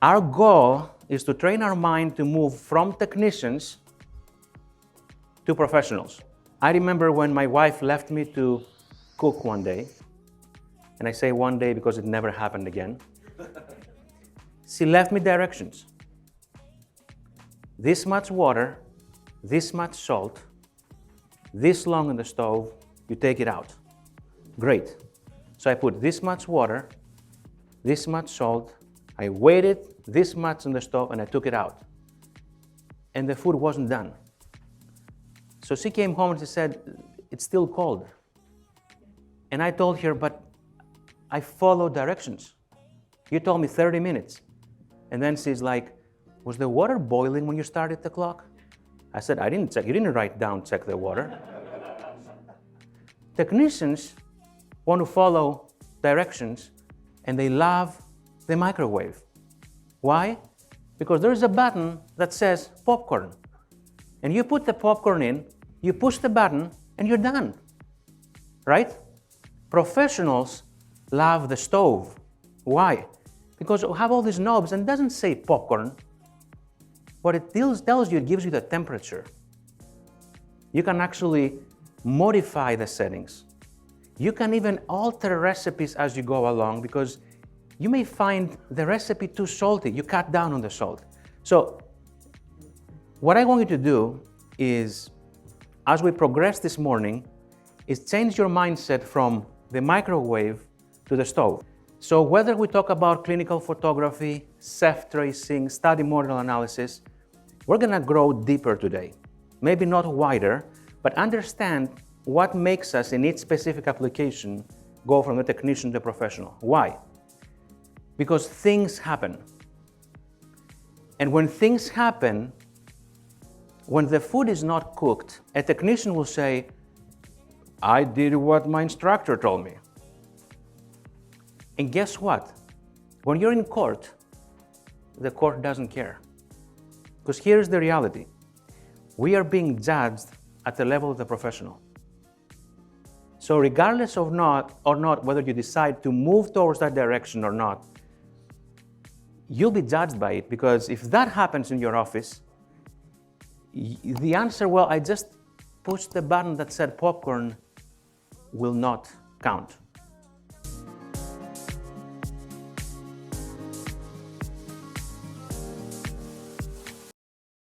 Our goal is to train our mind to move from technicians to professionals. I remember when my wife left me to cook one day, and I say one day because it never happened again. She left me directions. This much water, this much salt, this long on the stove, you take it out. Great. So I put this much water, this much salt, I waited this much on the stove and I took it out. And the food wasn't done. So she came home and she said, it's still cold. And I told her, but I followed directions. You told me 30 minutes. And then she's like, was the water boiling when you started the clock? I said, I didn't check. You didn't write down, check the water. Technicians want to follow directions and they love the microwave. Why? Because there's a button that says popcorn. And you put the popcorn in, you push the button, and you're done. Right? Professionals love the stove. Why? Because you have all these knobs and it doesn't say popcorn. What it tells you, it gives you the temperature. You can actually modify the settings. You can even alter recipes as you go along because you may find the recipe too salty. You cut down on the salt. So what I want you to do is, as we progress this morning, is change your mindset from the microwave to the stove. So whether we talk about clinical photography, self-tracing, study model analysis, we're gonna grow deeper today. Maybe not wider, but understand what makes us in each specific application go from the technician to the professional. Why? Because things happen. And when things happen, when the food is not cooked, a technician will say, I did what my instructor told me. And guess what? When you're in court, the court doesn't care. Because here's the reality. We are being judged at the level of the professional. So regardless of whether you decide to move towards that direction or not, you'll be judged by it, because if that happens in your office, the answer, well, I just pushed the button that said popcorn, will not count.